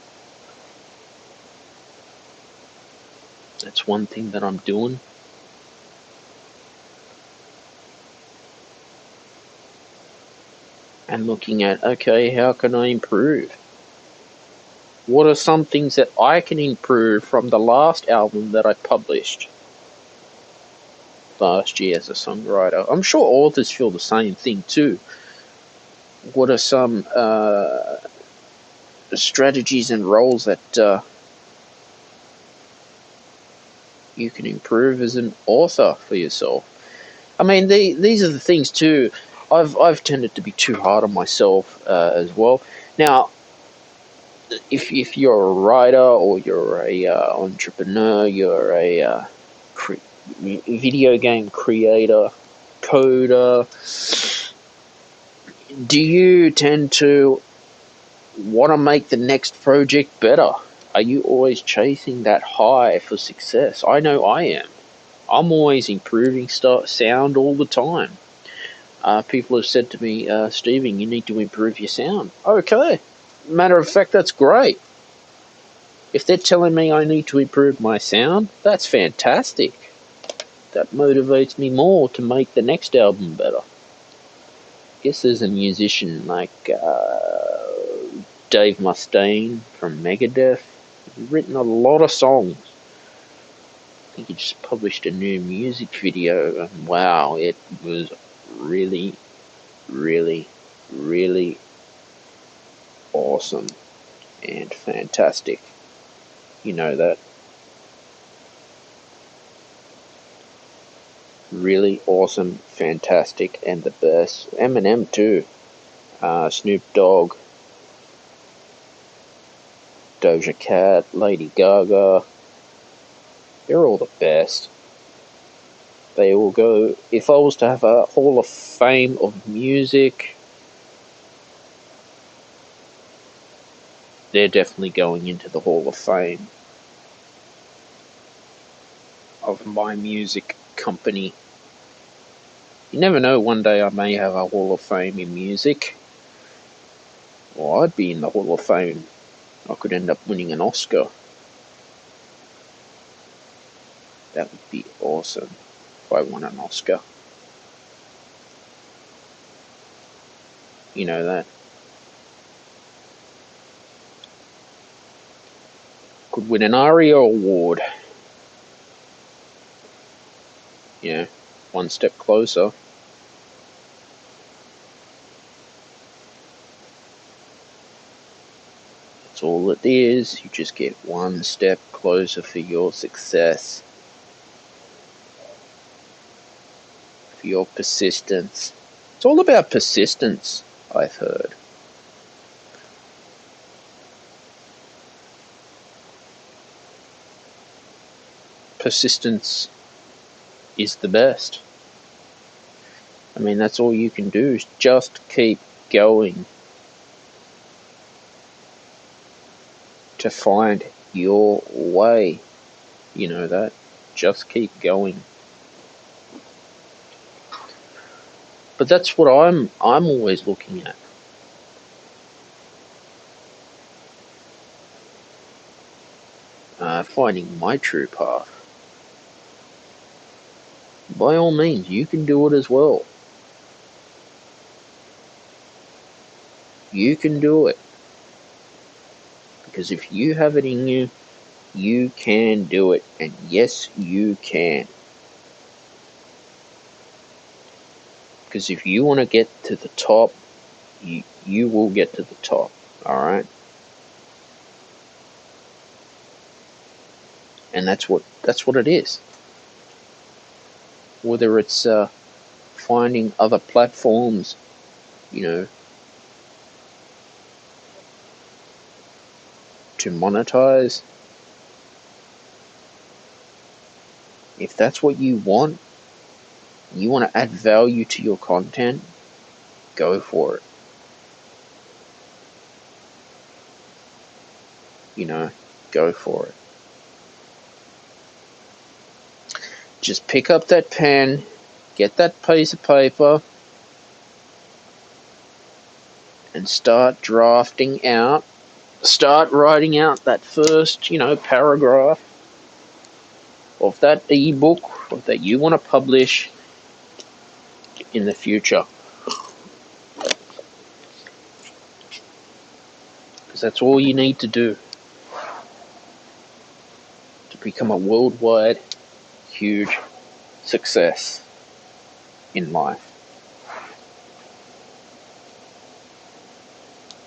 That's one thing that I'm doing. And looking at, okay, how can I improve? What are some things that I can improve from the last album that I published last year as a songwriter? I'm sure authors feel the same thing too. What are some strategies and roles that you can improve as an author for yourself? I mean, these are the things too. I've tended to be too hard on myself as well. Now, if you're a writer or you're a entrepreneur, you're a video game creator, coder, do you tend to want to make the next project better? Are you always chasing that high for success? I know I am. I'm always improving sound all the time. People have said to me, Stephen, you need to improve your sound. Okay. Matter of fact, that's great. If they're telling me I need to improve my sound, that's fantastic. That motivates me more to make the next album better. I guess there's a musician like Dave Mustaine from Megadeth. He's written a lot of songs. I think he just published a new music video, and wow, it was really, really, really awesome and fantastic. You know that. Really awesome, fantastic, and the best. Eminem too. Snoop Dogg, Doja Cat, Lady Gaga. They're all the best. They all go. If I was to have a Hall of Fame of music, they're definitely going into the Hall of Fame of my music company. You never know, one day I may have a Hall of Fame in music. Or I'd be in the Hall of Fame. I could end up winning an Oscar. That would be awesome if I won an Oscar. You know that. Could win an ARIA award. Yeah, one step closer. That's all it is. You just get one step closer for your success, for your persistence. It's all about persistence, I've heard. Persistence is the best. I mean, that's all you can do is just keep going to find your way. You know that? Just keep going. But that's what I'm always looking at. Finding my true path. By all means, you can do it as well. You can do it. Because if you have it in you, you can do it. And yes, you can. Because if you want to get to the top, you will get to the top. Alright? And that's what it is. Whether it's finding other platforms, to monetize. If that's what you want to add value to your content, go for it. Go for it. Just pick up that pen, get that piece of paper, and start writing out that first, paragraph of that ebook that you want to publish in the future. Because that's all you need to do to become a worldwide, huge success in life.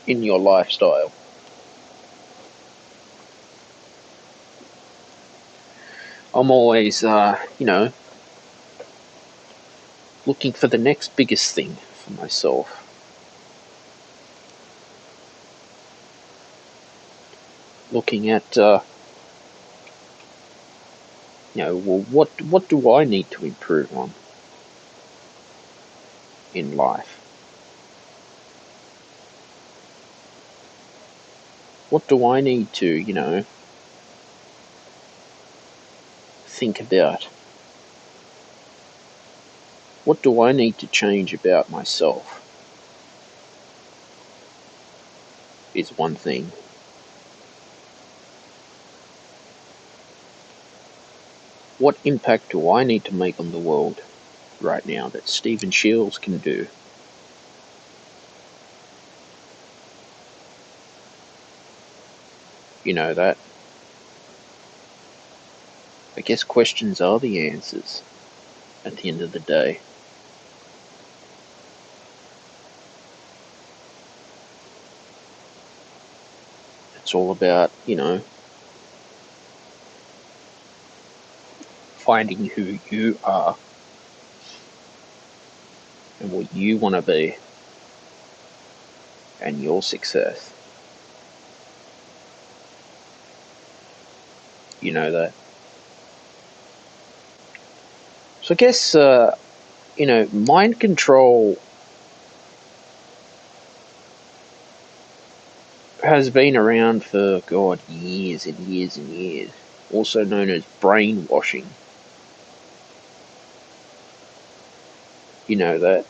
In your lifestyle. I'm always, looking for the next biggest thing for myself. Looking at, what do I need to improve on in life? What do I need to, think about? What do I need to change about myself? Is one thing. What impact do I need to make on the world right now that Stephen Shields can do? You know that? I guess questions are the answers at the end of the day. It's all about, finding who you are and what you want to be and your success. You know that? So I guess, mind control has been around for, years and years and years. Also known as brainwashing. You know that?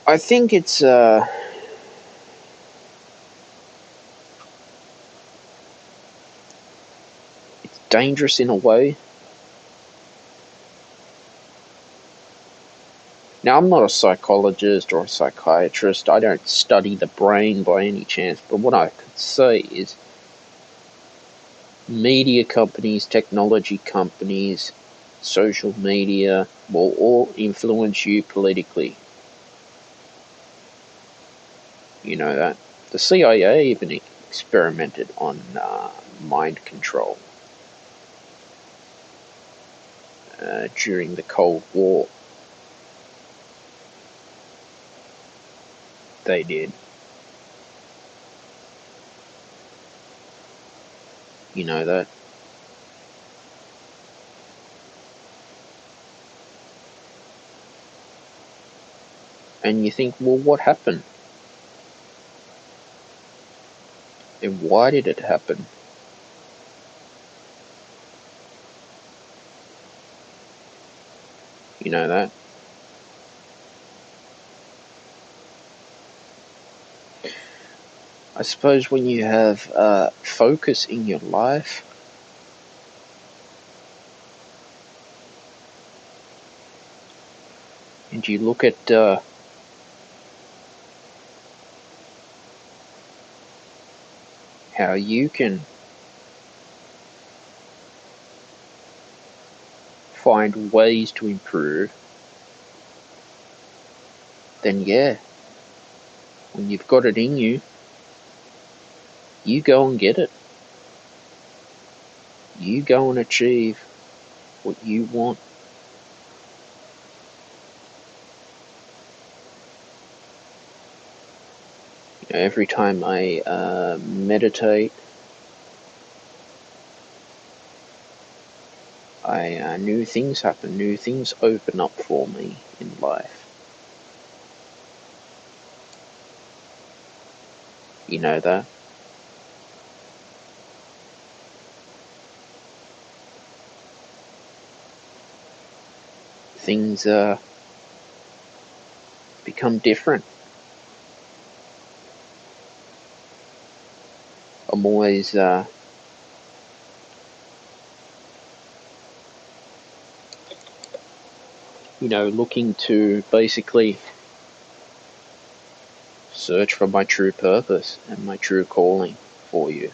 I think it's dangerous in a way. Now, I'm not a psychologist or a psychiatrist. I don't study the brain by any chance. But what I could say is media companies, technology companies, social media will all influence you politically. You know that. The CIA even experimented on mind control during the Cold War. They did. You know that. And you think, well, what happened? And why did it happen? You know that. I suppose when you have focus in your life, and you look at how you can find ways to improve, then yeah, when you've got it in you, you go and get it. You go and achieve what you want. You know, every time I meditate, new things happen, new things open up for me in life. You know that? Things become different. I'm always looking to basically search for my true purpose and my true calling for you.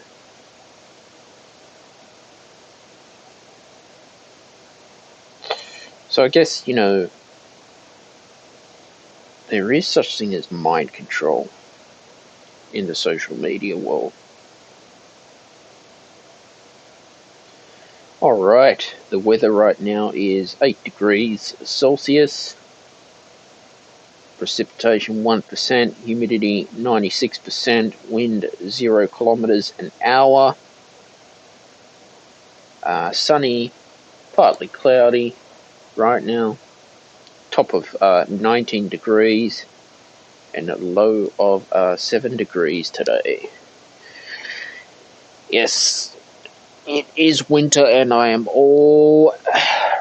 So I guess, there is such thing as mind control in the social media world. Alright, the weather right now is 8 degrees Celsius, precipitation 1%, humidity 96%, wind 0 kilometers an hour, sunny, partly cloudy right now, top of 19 degrees, and a low of 7 degrees today. Yes, it is winter and I am all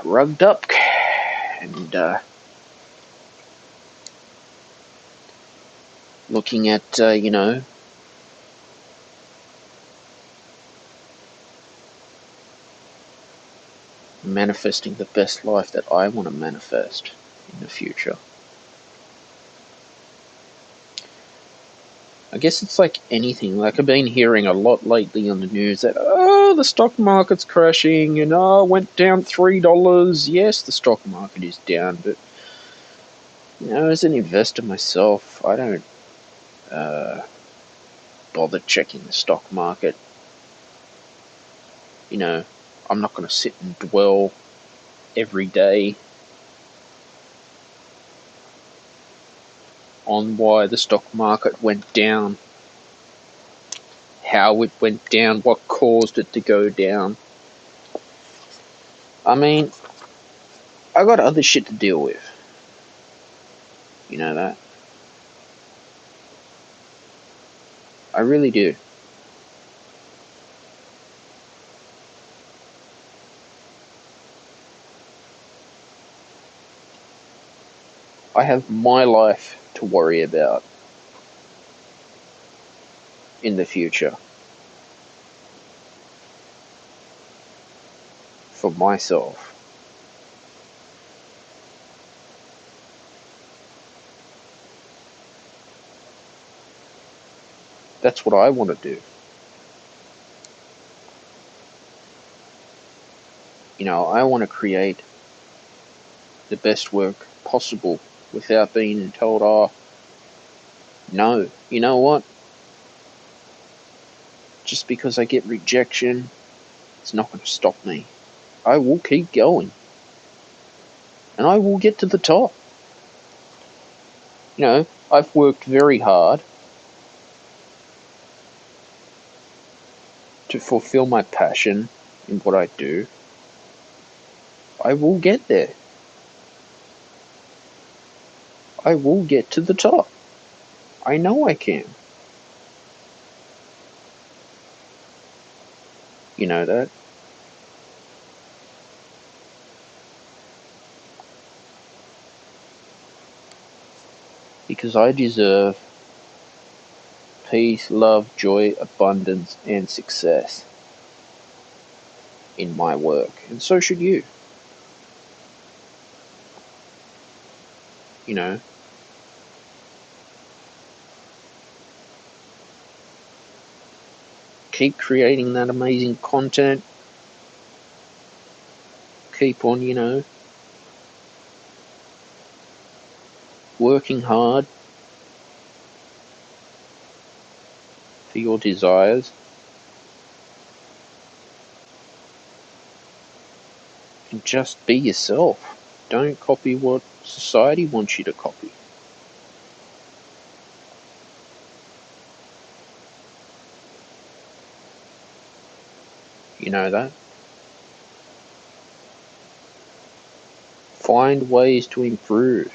rugged up and looking at, manifesting the best life that I want to manifest in the future. I guess it's like anything. Like I've been hearing a lot lately on the news that, the stock market's crashing and it went down $3. Yes, the stock market is down, but as an investor myself, I don't bother checking the stock market. I'm not going to sit and dwell every day on why the stock market went down, how it went down, what caused it to go down. I mean, I got other shit to deal with. You know that? I really do. I have my life to worry about in the future. For myself. That's what I want to do. I want to create the best work possible without being told, No, you know what? Just because I get rejection, it's not going to stop me. I will keep going. And I will get to the top. You know, I've worked very hard to fulfill my passion in what I do. I will get there. I will get to the top. I know I can. You know that? Because I deserve peace, love, joy, abundance, and success in my work. And so should you. You know, keep creating that amazing content. Keep on, working hard for your desires. And just be yourself. Don't copy what society wants you to copy. You know that? Find ways to improve.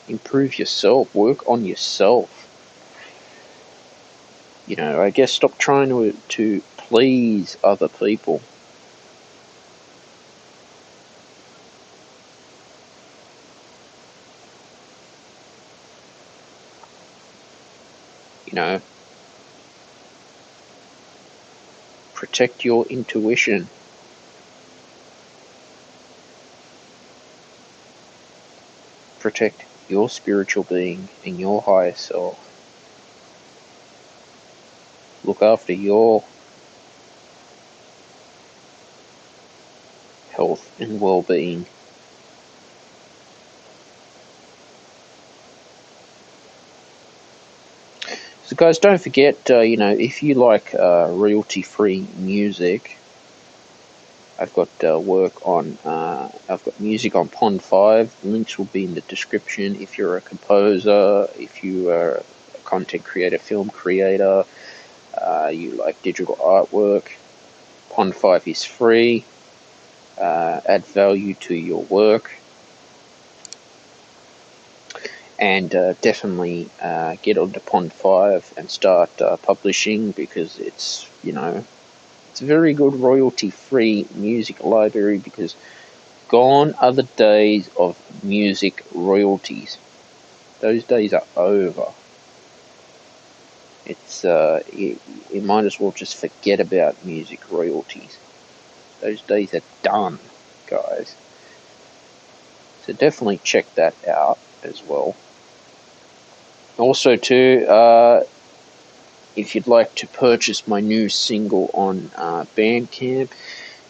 Improve yourself. Work on yourself. I guess stop trying to please other people. Protect your intuition. Protect your spiritual being and your higher self. Look after your health and well-being. So guys, don't forget, if you like royalty-free music, I've got I've got music on Pond 5. Links will be in the description. If you're a composer, if you are a content creator, film creator, you like digital artwork, Pond 5 is free. Add value to your work. And definitely get onto Pond 5 and start publishing, because it's a very good royalty-free music library, because gone are the days of music royalties. Those days are over. It's you might as well just forget about music royalties. Those days are done, guys. So definitely check that out as well. Also, too, if you'd like to purchase my new single on Bandcamp,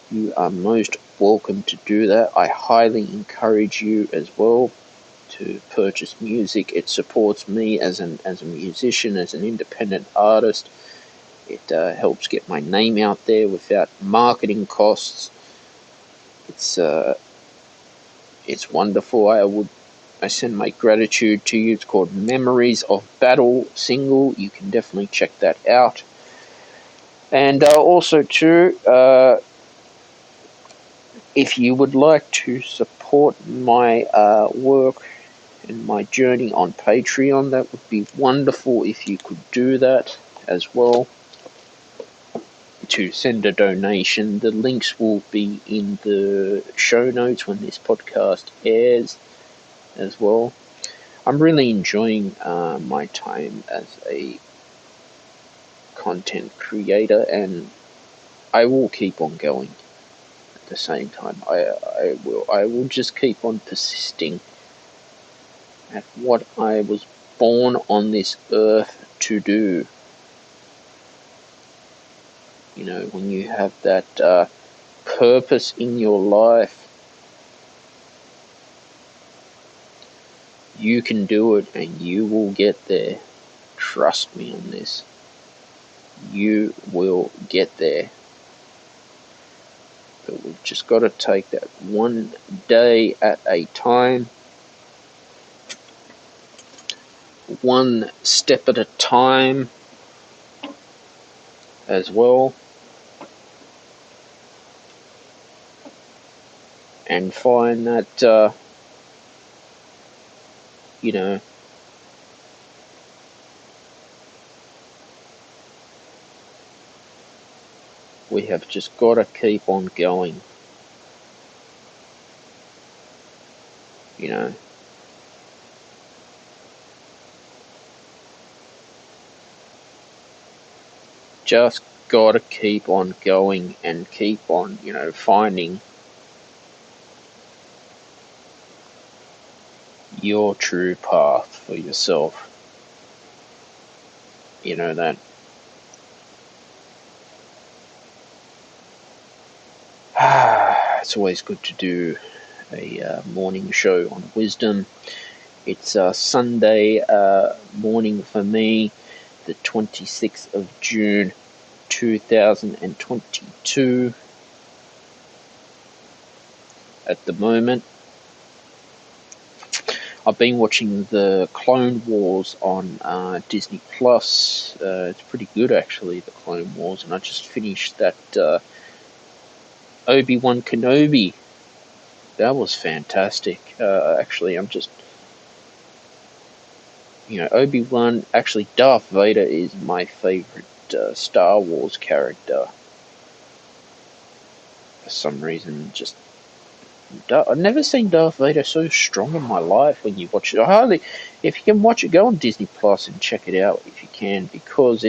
you are most welcome to do that. I highly encourage you as well to purchase music. It supports me as a musician, as an independent artist. It helps get my name out there without marketing costs. It's wonderful. I send my gratitude to you. It's called Memories of Battle single. You can definitely check that out. And also too, if you would like to support my work and my journey on Patreon, that would be wonderful if you could do that as well. To send a donation, the links will be in the show notes when this podcast airs as well. I'm really enjoying my time as a content creator, and I will keep on going. At the same time, I will just keep on persisting at what I was born on this earth to do. When you have that purpose in your life, You can do it, and you will get there. Trust me on this. You will get there. But we've just got to take that one day at a time, one step at a time as well, and find that, we have just got to keep on going. Just got to keep on going and keep on, finding your true path for yourself. That it's always good to do a morning show on wisdom. It's Sunday morning for me, the 26th of June 2022 at the moment. I've been watching the Clone Wars on Disney Plus. It's pretty good, actually, the Clone Wars, and I just finished that Obi-Wan Kenobi. That was fantastic. Actually, I'm just, Obi-Wan. Actually, Darth Vader is my favorite Star Wars character. For some reason, just I've never seen Darth Vader so strong in my life. When you watch it, if you can watch it, go on Disney Plus and check it out if you can, because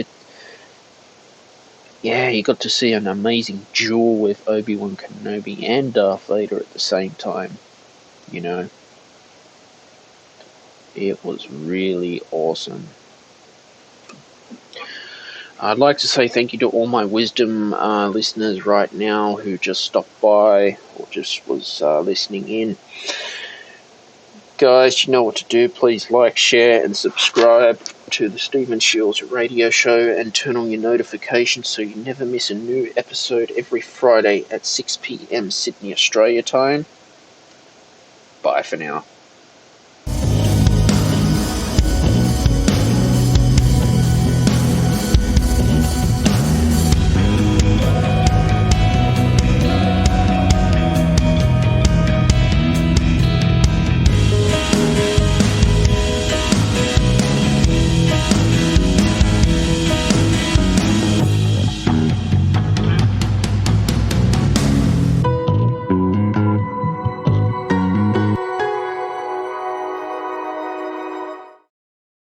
you got to see an amazing duel with Obi-Wan Kenobi and Darth Vader at the same time. It was really awesome. I'd like to say thank you to all my wisdom listeners right now who just stopped by or just was listening in. Guys, you know what to do. Please like, share, and subscribe to the Stephen Shields Radio Show and turn on your notifications so you never miss a new episode every Friday at 6 p.m. Sydney, Australia time. Bye for now.